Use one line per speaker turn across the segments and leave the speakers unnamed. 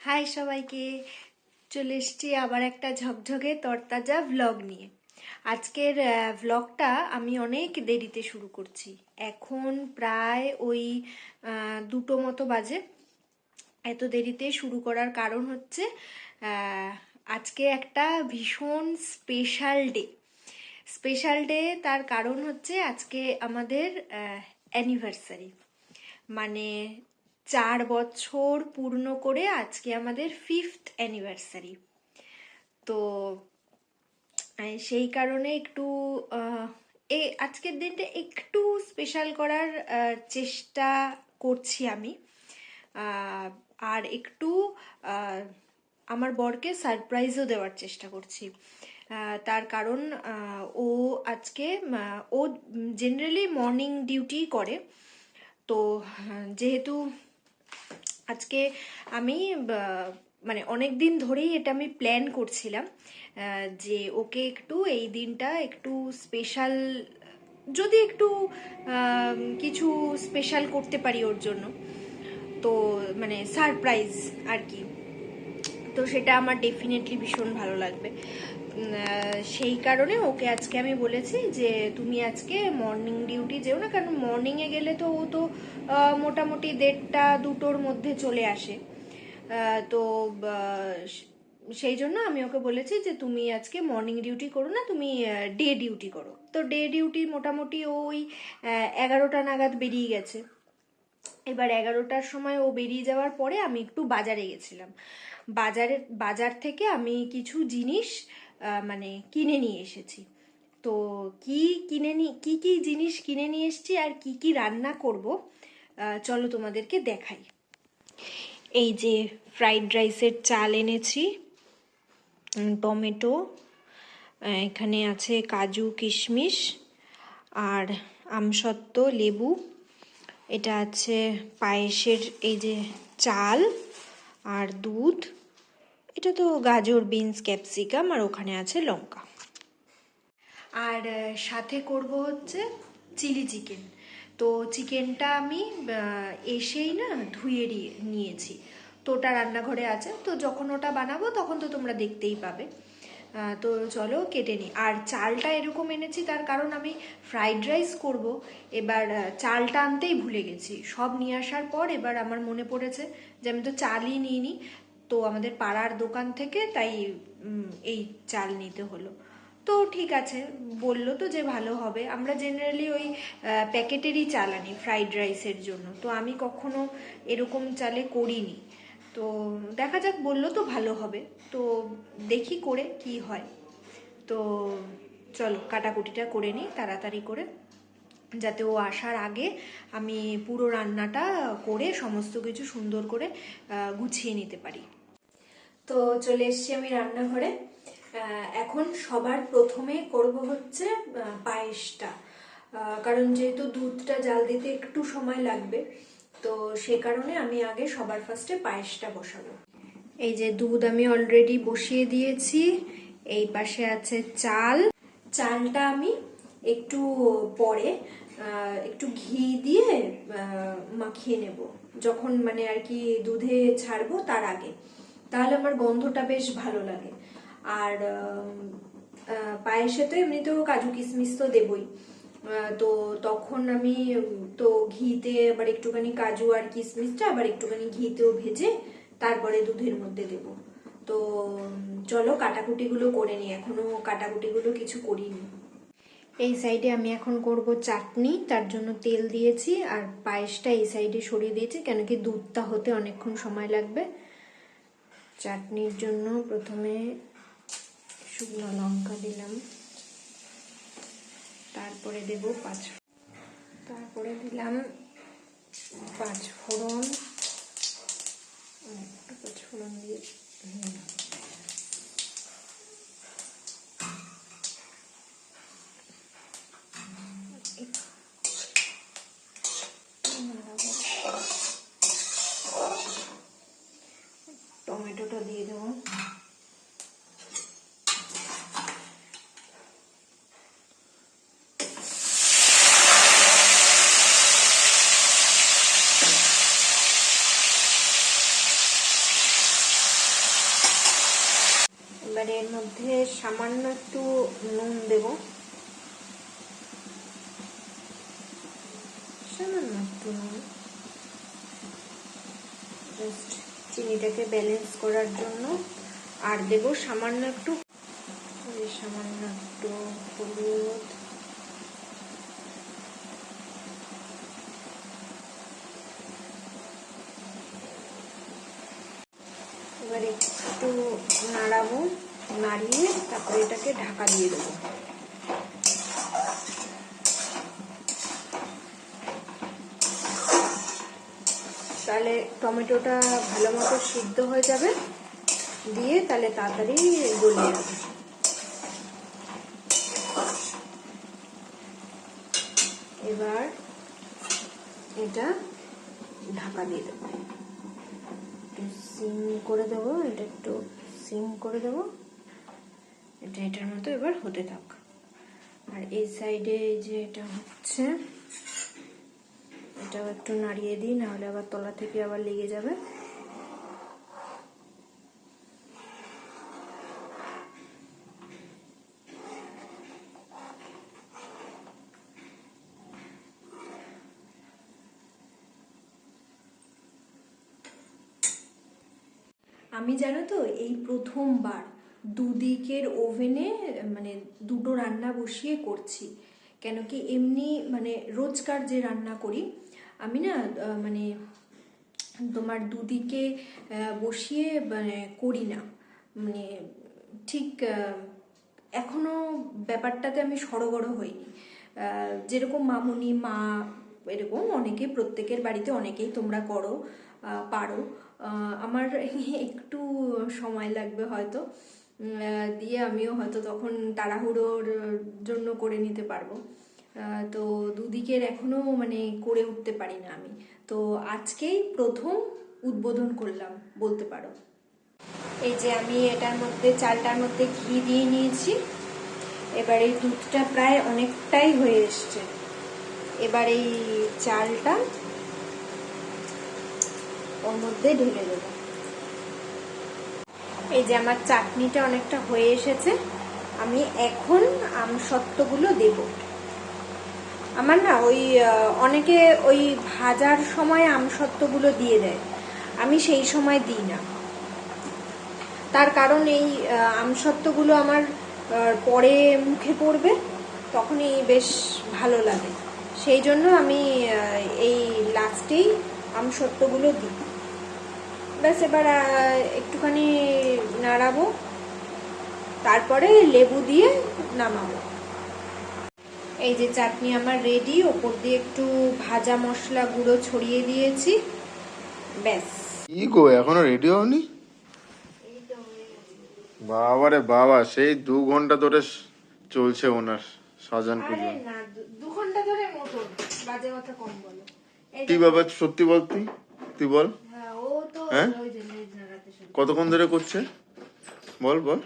High সবাইকে, চলে এসছি আবার একটা ঝকঝকে তরতাজা ভ্লগ নিয়ে। আজকের ভ্লগটা আমি অনেক দেরিতে শুরু করছি। এখন প্রায় ওই 2টো মতো বাজে। এত দেরিতে শুরু করার কারণ হচ্ছে আজকে একটা ভীষণ স্পেশাল ডে। তার কারণ হচ্ছে আজকে আমাদের অ্যানিভার্সারি, মানে 4 বছর পূর্ণ করে আজকে আমাদের 5th অ্যানিভার্সারি। তো সেই কারণে একটু আজকের দিনটা একটু স্পেশাল করার চেষ্টা করছি আমি। আর একটু আমার বরকে সারপ্রাইজও দেওয়ার চেষ্টা করছি। তার কারণ ও আজকে ও জেনারেলি মর্নিং ডিউটি করে। তো যেহেতু আজকে আমি মানে অনেক দিন ধরেই এটা আমি প্ল্যান করছিলাম যে ওকে একটু এই দিনটা একটু স্পেশাল, যদি একটু কিছু স্পেশাল করতে পারি ওর জন্য, তো মানে সারপ্রাইজ আর কি। তো সেটা আমার ডেফিনেটলি ভীষণ ভালো লাগবে। সেই কারণে ওকে আজকে আমি বলেছি যে তুমি আজকে মর্নিং ডিউটি যেও না, কারণ মর্নিংয়ে গেলে তো ও তো মোটামুটি 1:30-2টোর মধ্যে চলে আসে। তো সেই জন্য আমি ওকে বলেছি যে তুমি আজকে মর্নিং ডিউটি করো না, তুমি ডে ডিউটি করো। তো ডে ডিউটি মোটামুটি ওই 11টা নাগাদ বেরিয়ে গেছে। এবার 11টার সময় ও বেরিয়ে যাওয়ার পরে আমি একটু বাজারে গেছিলাম। বাজার থেকে আমি কিছু জিনিস মানে কিনে নিয়ে এসেছি। তো কি জিনিস কিনে নিয়ে এসেছি আর কি রান্না করব, চলো তোমাদেরকে দেখাই। এই যে ফ্রাইড রাইসের চাল এনেছি, টমেটো, এখানে আছে কাজু কিশমিশ আর আমসত্ত্ব, লেবু, এটা আছে পায়েসের এই যে চাল আর দুধ, এটা তো গাজর, বিনস, ক্যাপসিকাম, আর ওখানে আছে লঙ্কা। আর সাথে করব হচ্ছে চিলি চিকেন। তো চিকেনটা আমি এসেই না ধুয়ে নিয়েছি, তো ওটা রান্নাঘরে আছে। তো যখন ওটা বানাবো তখন তো তোমরা দেখতেই পাবে। তো চলো কেটে নিই। আর চালটা এরকম এনেছি তার কারণ আমি ফ্রাইড রাইস করব। এবার চালটা আনতেই ভুলে গেছি, সব নিয়ে আসার পর এবার আমার মনে পড়েছে যে আমি তো চালই নিইনি। তো আমাদের পাড়ার দোকান থেকে তাই এই চাল নিতে হলো। তো ঠিক আছে, বললো তো যে ভালো হবে। আমরা জেনারেলি ওই প্যাকেটেরই চাল আনি ফ্রাইড রাইসের জন্য, তো আমি কখনো এরকম চালে করিনি। তো দেখা যাক, বললো তো ভালো হবে, তো দেখি করে কি হয়। তো চলো কাটাকুটিটা করে নিই তাড়াতাড়ি করে, যাতে ও আসার আগে আমি পুরো রান্নাটা করে সমস্ত কিছু সুন্দর করে গুছিয়ে নিতে পারি। তো চলে এসছি আমি রান্নাঘরে। এখন সবার প্রথমে করব হচ্ছে পায়েসটা, কারণ যেহেতু দুধটা জাল দিতে একটু সময় লাগবে, তো সে কারণে আমি আগে সবার ফার্স্টে পায়েসটা বসাবো। এই যে দুধ আমি অলরেডি বসিয়ে দিয়েছি, এই পাশে আছে চালটা আমি একটু পরে একটু ঘি দিয়ে মাখিয়ে নেব, যখন মানে আর কি দুধে ছাড়বো তার আগে, তাহলে আমার গন্ধটা বেশ ভালো লাগে। আর পায়েসে তো এমনিতেও কাজু কিশমিশ তো দেবই, তো তখন আমি তো ঘিতে আবার একটুখানি কাজু আর কিশমিশটা আবার একটুখানি ঘিতেও ভেজে তারপরে দুধের মধ্যে দেব। তো চলো কাটাকুটিগুলো করে নিই, এখনো কাটাকুটিগুলো কিছু করিনি। এই সাইডে আমি এখন করব চাটনি, তার জন্য তেল দিয়েছি, আর পায়েসটা এই সাইডে সরিয়ে দিয়েছি কেন কি দুধটা হতে অনেকক্ষণ সময় লাগবে। চাটনির জন্য প্রথমে শুকনো লঙ্কা দিলাম, তারপরে দেব তারপরে দিলাম 5 ফোড়ন, একটা 5 ফোড়ন দিয়ে টমেটোটা দিয়ে দেবো। এবার এর মধ্যে সামান্য একটু নুন দেব, সামান্য একটু নুন, জাস্ট চিনিটাকে ব্যালেন্স করার জন্য। আর দেব সামান্য একটু হলুদ, এবার একটু নাড়াবো, নাড়িয়ে তারপরে এটাকে ঢাকা দিয়ে দেবো। তাহলে টমেটোটা ভালো মতো সিদ্ধ হয়ে যাবে, দিয়ে তাহলে তাড়াতাড়ি গলিয়ে যাবে। এবার এটা ঢাকা দিয়ে দেবো, একটু সিম করে দেবো, এটা একটু সিম করে দেবো, এটা এটার মতো এবার হতে থাক। আর এই সাইডে যে এটা হচ্ছে, এটাও একটু নাড়িয়ে দিই, নাহলে আবার তলা থেকে আবার লেগে যাবে। আমি জানো তো এই প্রথমবার দুদিকের ওভেনে মানে দুটো রান্না বসিয়ে করছি। কেন কি এমনি মানে রোজকার যে রান্না করি আমি না মানে তোমার দুদিকে বসিয়ে মানে করি না, মানে ঠিক এখনো ব্যাপারটাতে আমি সড়গড় হইনি। যেরকম মামুনি, মা, এরকম অনেকে, প্রত্যেকের বাড়িতে অনেকেই তোমরা করো, পারো। আমার একটু সময় লাগবে হয়তো, দিয়ে আমিও হয়তো তখন তাড়াহুড়োর জন্য করে নিতে পারবো। তো দুদিকের এখনো মানে করে উঠতে পারি না আমি। তো আজকেই প্রথম উদ্বোধন করলাম বলতে পারো। এই যে আমি এটার মধ্যে, চালটার মধ্যে ঘি দিয়ে নিয়েছি। এবার এই দুধটা প্রায় অনেকটাই হয়ে এসছে। এবার এই চালটা ওর মধ্যে ঢেলে দেব। এই যে আমার চাটনিটা অনেকটা হয়ে এসেছে, আমি এখন আমসত্ত্বগুলো দেব। আমার না ওই অনেকে ওই ভাজার সময় আমসত্ত্বগুলো দিয়ে দেয়, আমি সেই সময় দিই না। তার কারণ এই আমসত্ত্বগুলো আমার পরে মুখে পড়বে, তখনই বেশ ভালো লাগে। সেই জন্য আমি এই লাস্টেই আমসত্ত্বগুলো দিই। ব্যাস এবার একটুখানি নাড়াবো, তারপরে লেবু দিয়ে নামাবো। এই যে চাটনি আমার রেডি, ওপর দিয়ে একটু ভাজা মশলা গুঁড়ো ছড়িয়ে দিয়েছি, ব্যাস।
কি গো, এখনো রেডি হওনি? বাবা রে বাবা, সেই 2 ঘন্টা ধরে চলছে ওনার সাজান পুজো।
আরে না, 2 ঘন্টা ধরে মতন, বাজে কথা কম বলো।
কি বাবা, সত্যি বল, তুই বল।
হ্যাঁ, ও তো
হ্যাঁ,
ওই যে লেজ নাড়াতে শুরু।
কতক্ষণ ধরে করছে বল বল।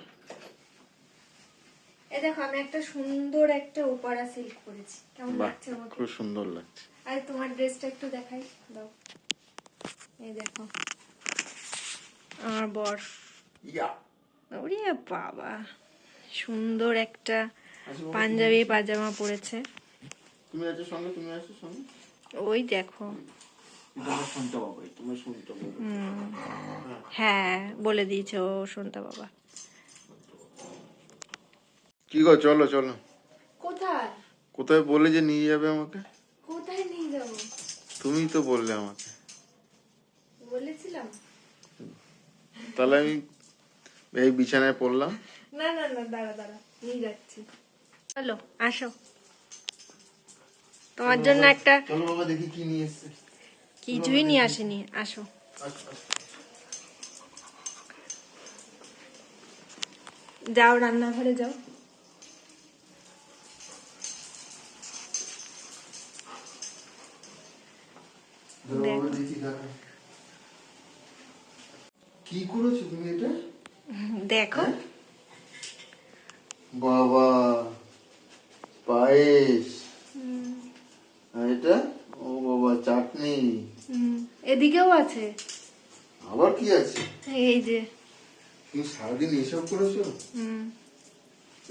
এই দেখো আমি একটা সুন্দর একটা ওপারা সিল্ক করেছি, কেমন লাগছে আমাকে?
খুব সুন্দর লাগছে।
আর তোমার ড্রেসটা একটু দেখাই দাও। এই দেখো আমার বর, ওরে বাবা, সুন্দর একটা পাঞ্জাবি পাজামা পরেছে।
তুমি আছো সঙ্গে, তুমি আছো সঙ্গে।
ওই দেখো,
তোমার শুনতে বাবা, তোমার শুনতে বাবা।
হ্যাঁ বলে দিয়েছে ও শুনতে বাবা।
কি গো, চলো চলো।
কোথায়?
কোথায় বলে যে নিয়ে যাবে আমাকে?
কোথায় নিয়ে যাবো?
তুমিই তো বললে আমাকে।
বলেছিলাম?
তাহলে আমি এই বিছানায় পড়লাম।
না না না, দাঁড়া দাঁড়া, নিয়ে যাচ্ছি। চলো আসো, তোমার জন্য একটা।
চলো বাবা, দেখি কি নিয়ে এসেছে।
কিছুই নিয়ে আসেনি, আসো। যাও রান্নাঘরে যাও।
কি করেছো তুমি এটা?
দেখো
বাবা, পায়েস। আর এটা, ও বাবা, চাটনি।
এদিকেও আছে।
আবার কি আছে?
এই যে
তুমি সারাদিন এসব করেছো?
হুম।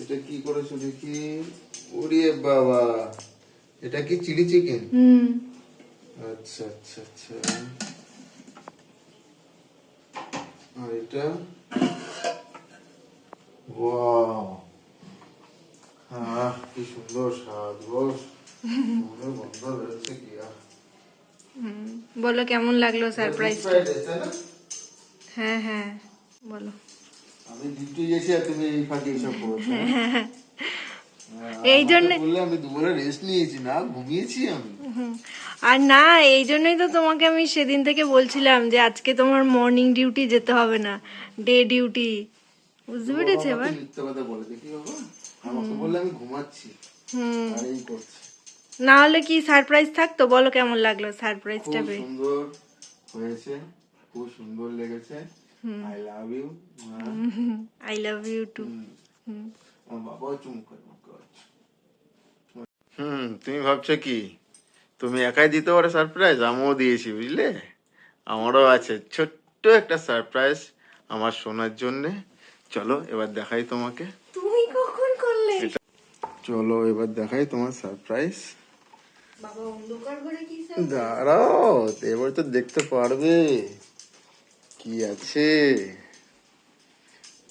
এটা কি করেছো দেখি? ওরে বাবা, এটা কি চিলি চিকেন?
হুম।
আচ্ছা আচ্ছা আচ্ছা। আর এটা ওয়াও, কি সুন্দর স্বাদ গো। সুন্দর গন্ধ বেরোচ্ছে কি আর।
বলো কেমন লাগলো
এটা fish
সারপ্রাইজটা?
fried rice, তাই না?
হ্যাঁ হ্যাঁ, বলো।
আমি ডিউটি গেছি আর তুমি এই ফাঁকে এসব করেছো, হ্যাঁ?
এই
আমাকে
জন্য
বললে আমি দুপুরে রেস্ট নিয়েছি, না ঘুমিয়েছি আমি।
আর না, এই জন্যই তো তোমাকে আমি সেদিন থেকে বলছিলাম যে আজকে তোমার মর্নিং ডিউটি যেতে হবে না, ডে ডিউটি। বুঝতে
তো বাবা
পেরেছে
আমাকে
এবার?
মিথ্যা কথা বলে দেখি বাবা, আমাকে বললে আমি ঘুমাচ্ছি
হুম।
আর এই করছি।
না হলে কি সারপ্রাইজ থাকতো? বলো কেমন লাগলো সারপ্রাইজটা
খুব
পেয়ে?
সুন্দর হয়েছে, খুব সুন্দর লেগেছে। I love you.
I love you too.
আমার বাবাও চুমু করে আমাকে। তুমি ভাবছো কি তুমি একাই দিতে পারো সারপ্রাইজ? আমিও দিয়েছি, বুঝলে? আমারও আছে ছোট্ট একটা সারপ্রাইজ আমার সোনার জন্য। চলো এবার দেখাই তোমাকে।
তুমি কখন করলে?
চলো এবার দেখাই তোমার সারপ্রাইজ।
বাবা অন্ধকার ঘরে কি
দাঁড়াও, এবার তো দেখতে পারবে কি আছে।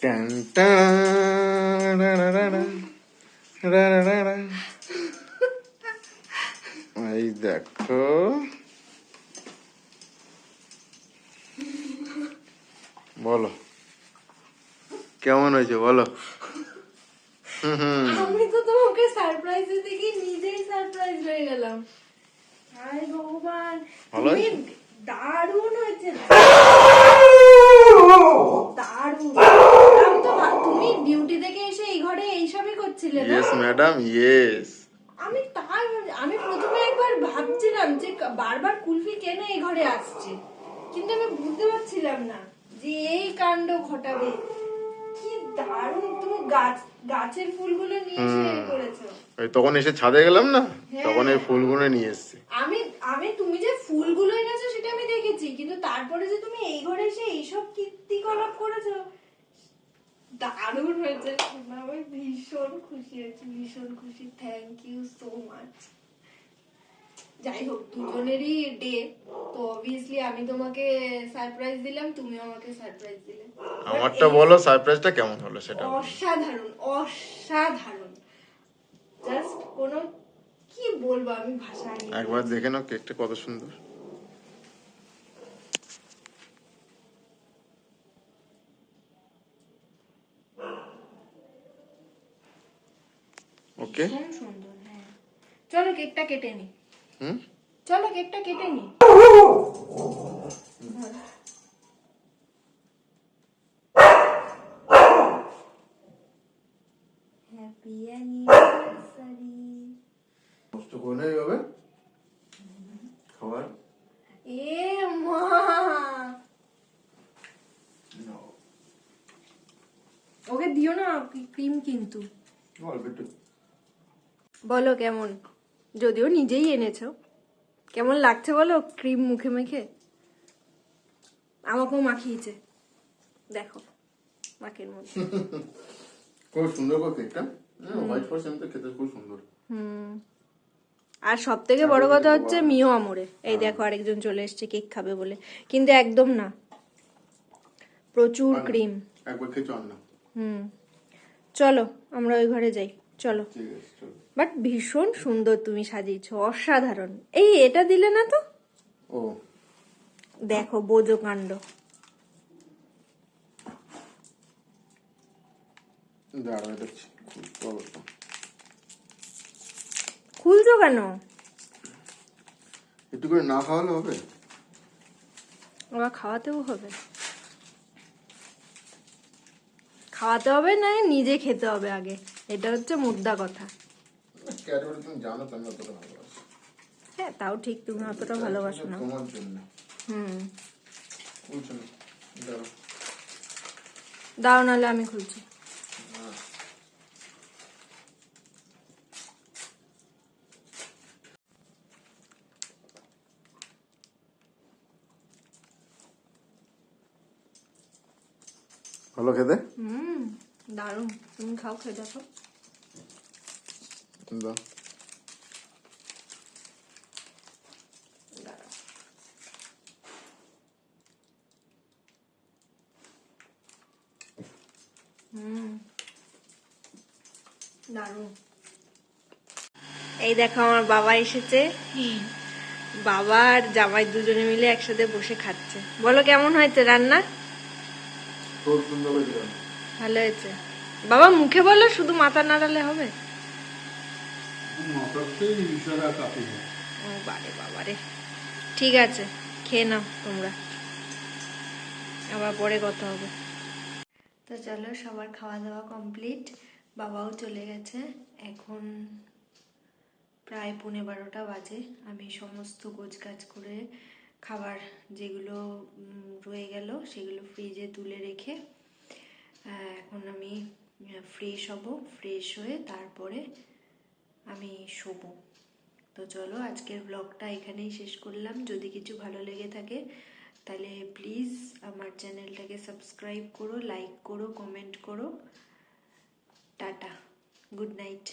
টান টান, রারারারা, রারারারা। এই দেখো, বলো কেমন হয়েছে বলো।
আমি তো তোমাকে সারপ্রাইজ দিতে গিয়ে নিজেই সারপ্রাইজ হয়ে গেলাম। হায় ভগবান,
ভালো
তুমি
হয়েছে?
দারুণ হয়েছে, দারুণ। আমি তো তুমি ডিউটি থেকে এসে এই ঘরে এইসবই করছিলে না?
Yes madam, yes.
আমি তাই আমি প্রথমে একবার ভাবছিলাম যে বারবার কুলফি কেন এই ঘরে আসছে, কিন্তু আমি বুঝতে পারছিলাম না যে এই কাণ্ড ঘটাবে। কি দারুণ, তুমি গাছের ফুলগুলো নিয়ে এসে করেছো।
ওই তখন এসে ছাদে গেলাম না,
হ্যাঁ।
তখন এই ফুলগুলো নিয়ে এসছি।
আমি আমি তুমি যে ফুলগুলো এনেছো সেটা আমি দেখেছি, কিন্তু তারপরে যে তুমি এই ঘরে এসে এইসব কীর্তিকলাপ করেছো, দারুণ হয়েছে। আমি ভীষণ খুশি আছি, ভীষণ খুশি। Thank you so much. যাই হোক, দুজনেরই ডে, তো অবভিয়াসলি আমি তোমাকে সারপ্রাইজ দিলাম, তুমিও আমাকে সারপ্রাইজ দিলে।
আমারটা বলো সারপ্রাইজটা কেমন হলো সেটা বলো।
অসাধারণ, অসাধারণ। জাস্ট কোনো কি বলবো, আমি ভাষা হারিয়ে
একবার
ফেলেছি।
দেখে নাও কেকটা কত সুন্দর। ওকে,
ভীষণ সুন্দর, হ্যাঁ। চলো কেকটা কেটে নি।
হুম,
চলো কেকটা কেটে নি। Happy anniversary.
কষ্ট করে নেই হবে খাবার।
এ মা, ওকে দিও না ক্রিম কিন্তু।
অল্প একটু।
বলো কেমন, যদিও নিজেই এনেছো, কেমন লাগছে বলো ক্রিম মুখে মেখে? আমাকেও মাখিয়েছে, দেখো মাকের মধ্যে।
খুব সুন্দর করে কেকটা, হোয়াইট ফরস এমনি খেতে খুব সুন্দর।
আর সব থেকে বড় কথা হচ্ছে মিও আমরে, এই দেখো আরেকজন চলে এসেছে কেক খাবে বলে, কিন্তু একদম না, প্রচুর ক্রিম।
একবার খেয়ে চল না।
চলো আমরা ওই ঘরে যাই, চলো।
ঠিক আছে চলো।
বাট ভীষণ সুন্দর তুমি সাজিয়েছো, অসাধারণ। এই এটা দিলে না তো?
ও
দেখো বোজো কাণ্ড।
দাঁড়াও, এটা বলো তো।
খুলছো কেন?
একটু করে না খাওয়ালে হবে?
আবার খাওয়াতেও হবে? খাওয়াতে হবে না, নিজে খেতে হবে আগে, এটা হচ্ছে মুদ্রা কথা।
ক্যাডবেরি তুমি জানো তো আমি অতটা ভালোবাসি।
হ্যাঁ তাও ঠিক, তুমি অতটা ভালোবাসো না।
তোমার জন্য। বুঝছো না? দাঁড়াও।
দাও নাহলে আমি খুলছি।
ভালো খেতে?
দারুণ। তুমি খাও, খেয়ে দেখো।
দাও।
দাঁড়াও। দারুণ। এই দেখো আমার বাবা এসেছে। বাবা আর জামাই দুজনে মিলে একসাথে বসে খাচ্ছে। বলো কেমন হয়েছে রান্না?
খুব সুন্দর হয়েছিল।
ভালো হয়েছে। বাবা মুখে বলো, শুধু মাথা নাড়ালে হবে? ও বারে বাবারে। ঠিক আছে, খেয়ে নাও তোমরা, আবার পরে কথা হবে। তো চলো, সবার খাওয়া দাওয়া কমপ্লিট, বাবাও চলে গেছে। এখন প্রায় 11:30 বাজে। আমি সমস্ত গোছগাছ করে খাবার যেগুলো রয়ে গেল সেগুলো ফ্রিজে তুলে রেখে এখন আমি ফ্রেশ হব। ফ্রেশ হয়ে তারপরে আমি শোবো। তো চলো, আজকের ব্লগটা এখানেই শেষ করলাম। যদি কিছু ভালো লেগে থাকে তাহলে প্লিজ আমার চ্যানেলটাকে সাবস্ক্রাইব করো, লাইক করো, কমেন্ট করো। Tata, good night.